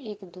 1-2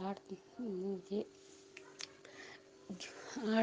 8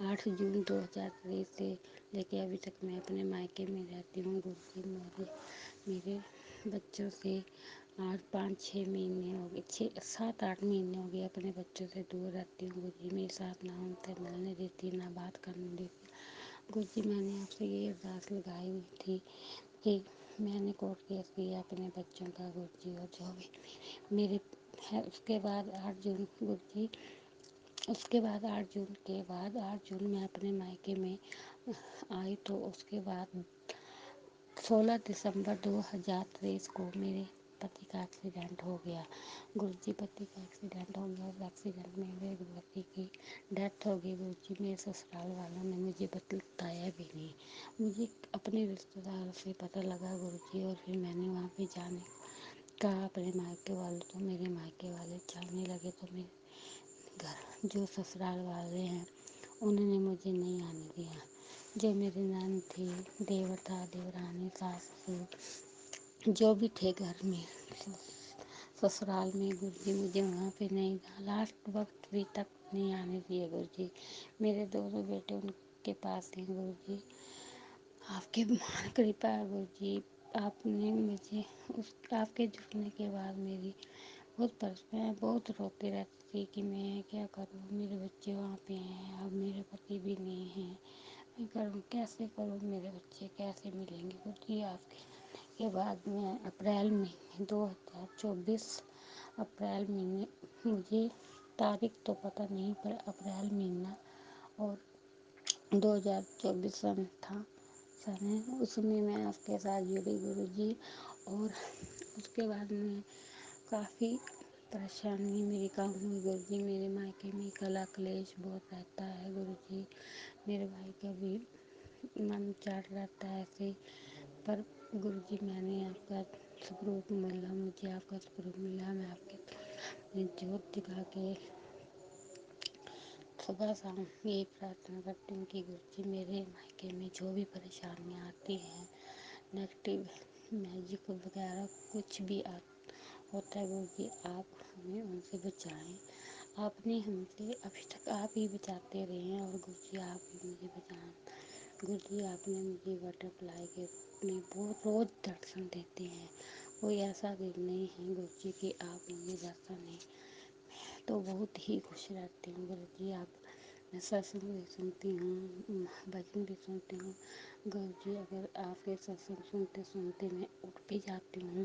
8 جون 2023 سے لے کے ابھی تک میں اپنے مائکے میں رہتی ہوں گرجی۔ میرے بچوں سے 5-6 مہینے ہو گئے، 7-8 مہینے ہو گئے اپنے بچوں سے دور رہتی ہوں گرجی۔ میرے ساتھ نہ ان سے ملنے دیتی، نہ بات کرنے دیتی گرجی۔ میں نے آپ سے یہ ارداس لگائی ہوئی تھی کہ میں نے کورٹ کیس کیا اپنے بچوں کا گرجی، اور جو بھی میرے ہے اس کے بعد 8 جون گرجی، اس کے بعد 8 جون کے بعد 8 جون میں اپنے مائکے میں آئی، تو اس کے بعد 16 دسمبر 2023 کو میرے پتی کا ایکسیڈنٹ ہو گیا گرجی۔ پتی کا ایکسیڈنٹ ہو گیا، اس ایکسیڈنٹ میں میرے پتی کی ڈیتھ ہو گئی گرجی۔ میرے سسرال والوں نے مجھے بتایا بھی نہیں، مجھے اپنے رشتہ داروں سے پتہ لگا گرجی، اور پھر میں نے وہاں پہ جانے کہا اپنے مائکے والوں، تو میرے مائکے والے جانے لگے، تو میرے گھر جو سسرال والے ہیں انہوں نے مجھے نہیں آنے دیا۔ جو میری نند تھی، دیور تھا، دیورانی، ساس سسر جو بھی تھے گھر میں سسرال میں گرجی، مجھے وہاں پہ نہیں تھا، لاسٹ وقت بھی تک نہیں آنے دیے گرجی۔ میرے 2 بیٹے ان کے پاس ہیں گرجی۔ آپ کی کرپا ہے گرجی، آپ نے مجھے آپ کے جڑنے کے بعد میری میں بہت روتی رہتی تھی کہ میں کیا کروں، میرے بچے وہاں پہ ہیں، اب میرے پتی بھی نہیں ہیں، میں کروں کیسے کروں، میرے بچے کیسے ملیں گے گرجی۔ آپ کے بعد میں اپریل مہینے 2024 اپریل مہینے، مجھے تاریخ تو پتہ نہیں پر اپریل مہینہ اور 2024 سن تھا، اس میں آپ کے ساتھ جڑی گرجی۔ اور اس کے بعد میں کافی پریشانی میری کم ہوئی گرجی۔ میرے مائکے میں کلا کلیش بہت رہتا ہے گرجی، میرے بھائی کا بھی من چاٹ رہتا ہے ایسے، پر گرجی میں نے آپ کا سبروپ ملا، مجھے آپ کا سبروپ ملا، میں آپ کے جوت دکھا کے صبح شام یہی پرارتھنا کرتی ہوں کہ گرجی میرے مائکے میں جو بھی پریشانیاں آتی ہیں، نیگیٹیو میجک وغیرہ کچھ بھی ہوتا ہے گرجی، آپ ہمیں ان سے بچائیں۔ آپ نے ہم سے ابھی تک آپ ہی بچاتے رہے ہیں، اور گرجی آپ ہی مجھے بچائیں گرجی۔ آپ نے مجھے بٹر فلائی کے روپ میں بہت روز درشن دیتے ہیں، کوئی ایسا دن نہیں ہے گرجی کہ آپ مجھے درشن نہیں، تو بہت ہی خوش رہتی ہوں گرجی۔ آپ میں ستسنگ بھی سنتی ہوں، بھجن بھی سنتی ہوں گرجی۔ اگر آپ کے ستسنگ سنتے سنتے میں اٹھ بھی جاتی ہوں،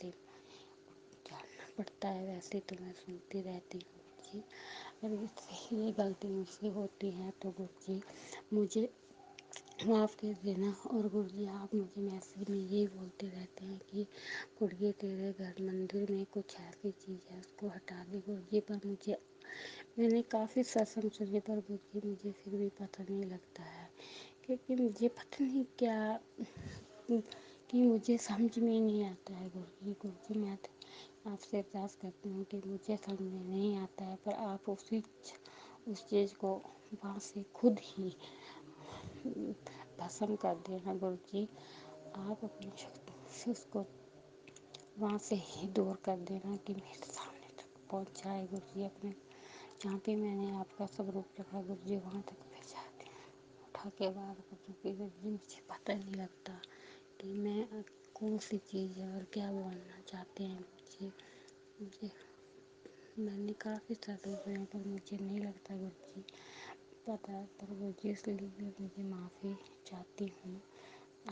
سے جانا پڑتا ہے، ویسے تو میں سنتی رہتی ہوں گرجی۔ اگر یہ غلطی مجھ سے ہوتی ہے تو گرجی مجھے معاف کر دینا، اور گرجی آپ مجھے میسیج میں یہی بولتے رہتے ہیں کہ گرجی تیرے گھر مندر میں کچھ ایسی چیز ہے اس کو ہٹا دے گرجی، پر میں نے کافی ستسنگ سنے، پر گرجی مجھے پھر بھی پتہ نہیں لگتا ہے، کیونکہ مجھے پتہ نہیں کیا کہ مجھے سمجھ میں نہیں آتا ہے گرجی میں آپ سے ارداس کرتی ہوں کہ مجھے سمجھ میں نہیں آتا ہے، پر آپ اس چیز کو وہاں سے خود ہی بھسم کر دینا گرجی۔ آپ اپنی شکتی سے اس کو وہاں سے ہی دور کر دینا کہ میرے سامنے تک پہنچائے گرجی، اپنے جہاں پہ میں نے آپ کا سبروپ رکھا گرجی وہاں تک پہنچا دیں، اٹھا کے باہر کر دوں کہ گرجی مجھے پتہ نہیں لگتا کہ میں کون سی چیز ہے اور کیا بولنا چاہتے ہیں مجھے میں نے کافی سارے ہیں پر مجھے نہیں لگتا گرجی پتہ ہے، پر گرجی اس لیے میں مجھے معافی چاہتی ہوں۔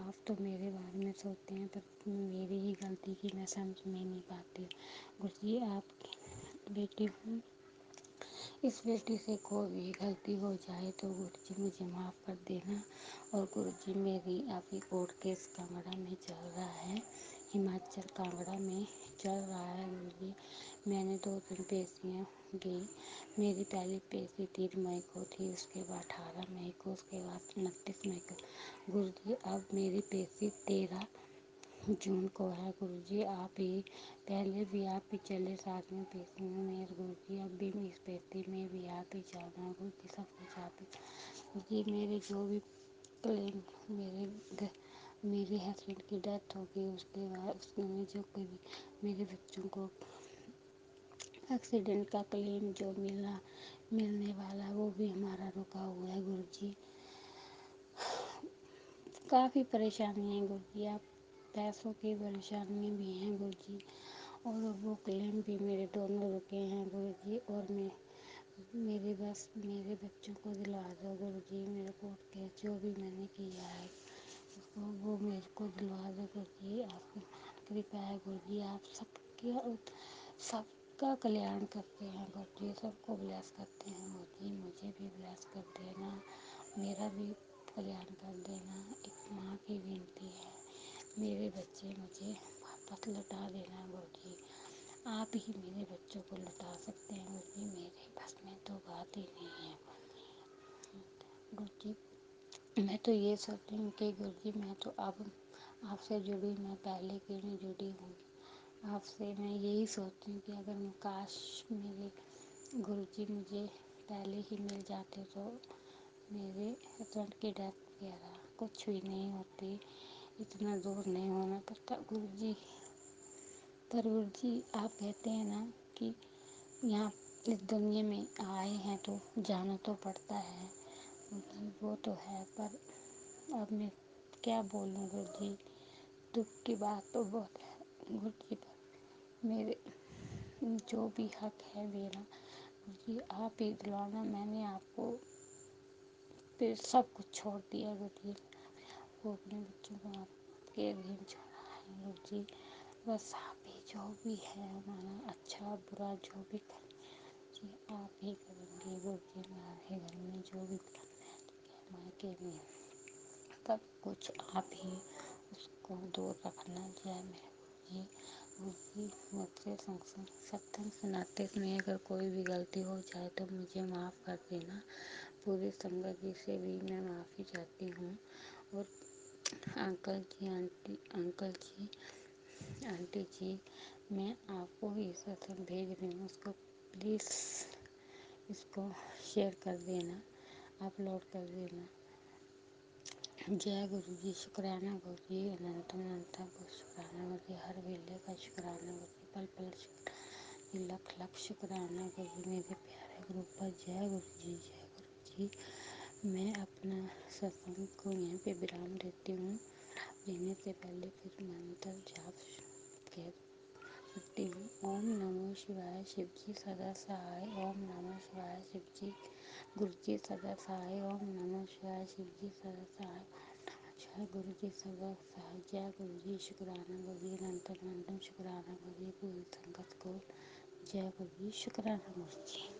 آپ تو میرے بارے میں سوچتے ہیں، پر میری ہی غلطی کی میں سمجھ میں نہیں پاتی گرجی۔ آپ کی بیٹی ہوں، اس بیٹی سے کوئی بھی غلطی ہو جائے تو گرجی مجھے معاف کر دینا، اور گرجی میری ابھی کورٹ کیس کانگڑا میں چل رہا ہے، ہماچل کانگڑا میں چل رہا ہے گرجی۔ میں نے 2 پیشیاں گئی، میری پہلی پیشی 3 مئی کو تھی، اس کے بعد 18 مئی کو، اس کے بعد 29 مئی کو گرجی۔ اب میری پیشی 13 جون کو ہے گرجی۔ آپ ہی پہلے بھی آپ ہی چلے ساتھ میں پیشیوں میں گرجی، اب بھی اس پیشی میں بھی آپ ہی چلنا گرجی، سب کچھ آپ ہی گرجی۔ میرے جو بھی کلیم میرے ہسبینڈ کی ڈیتھ ہو گئی، اس کے بعد اس نے جو میرے بچوں کو ایکسیڈنٹ کا کلیم جو ملنے والا وہ بھی ہمارا رکا ہوا ہے گرو جی۔ کافی پریشانی ہیں گرو جی، آپ پیسوں کی پریشانی بھی ہیں گرو جی، اور وہ کلیم بھی میرے دونوں رکے ہیں گرو جی، اور میرے بچوں کو دلوا دو گرو جی، میرے کورٹ کیس جو بھی میں نے کیا ہے وہ میرے کو دلوا دو گرو جی، آپ کی کرپا ہے گرو جی، آپ سب کا کلیان کرتے ہیں گرو جی، سب کو بلیس کرتے ہیں گرو جی، مجھے بھی بلیس کر دینا، میرا بھی کلیان کر دینا، ایک ماں کی وینتی ہے، میرے بچے مجھے واپس لوٹا دینا گرو جی، آپ ہی میرے بچوں کو لوٹا سکتے ہیں گرو جی، میرے بس میں تو بات ہی نہیں ہے گرو جی۔ میں تو یہ سوچتی ہوں کہ گرو جی میں تو اب آپ سے جڑی، میں پہلے کی نہیں جڑی ہوں، آپ سے میں یہی سوچتی ہوں کہ اگر کاش میرے گرو جی مجھے پہلے ہی مل جاتے تو میرے ہسبینڈ کی ڈیتھ وغیرہ کچھ بھی نہیں ہوتی، اتنا دور نہیں ہونا پڑتا گرو جی، پر گرو جی آپ کہتے ہیں نا کہ یہاں اس دنیا میں آئے ہیں تو جانا تو پڑتا ہے گرو جی، وہ تو ہے، پر اب میں کیا بولوں گرو جی، دکھ کی بات تو بہت ہے گرو جی، پر میرے جو بھی حق ہے میرا گرو جی آپ ہی دلانا، میں نے آپ کو پھر سب کچھ چھوڑ دیا گرو جی، وہ اپنے بچوں کو آپ کے دین چھوڑا ہے گرو جی، بس آپ ہی جو بھی ہے ہمارا اچھا برا جو بھی کریں جی آپ ہی کریں گے گرو جی، ہمارے گھر میں جو بھی مائکے میں سب کچھ آپ ہی اس کو دور رکھنا جائے میرے جی گرو جی، مجھ سے ستسنگ سناتے میں اگر کوئی بھی غلطی ہو جائے تو مجھے معاف کر دینا، پوری سنگت جی سے بھی میں معافی چاہتی ہوں، اور انکل جی آنٹی جی میں آپ کو یہ ستسنگ بھیج رہی ہوں، اس کو پلیز اس کو شیئر کر دینا، اپلوڈ کر دینا، جے گرو جی، شکرانہ گرو جی، اننت شکرانہ گرو جی، ہر ویلے کا شکرانہ گرو جی، پل پل شکرانہ جی، لکھ لکھ شکرانہ گرو جی، میرے پیارے گرو پر جے گرو جی، جے گرو جی۔ میں اپنا ستسنگ کو یہیں پہ ورام دیتی ہوں، دینے سے پہلے پھر منتر جاپ کرتی ہوں، اوم نمو شیوائے، شیو جی سدا سہائے، اوم نمو شیوائے، شیو جی گرو جی سدا سہائے، اوم نمو شیوائے، شیو جی سدا سہائے، جے گرو جی سدا سہائے، جے گرو جی، شکرانہ گرو جی، اننتم شکرانہ گرو جی، پوری سنگت کو جے گرو جی، شکرانہ گرو جی۔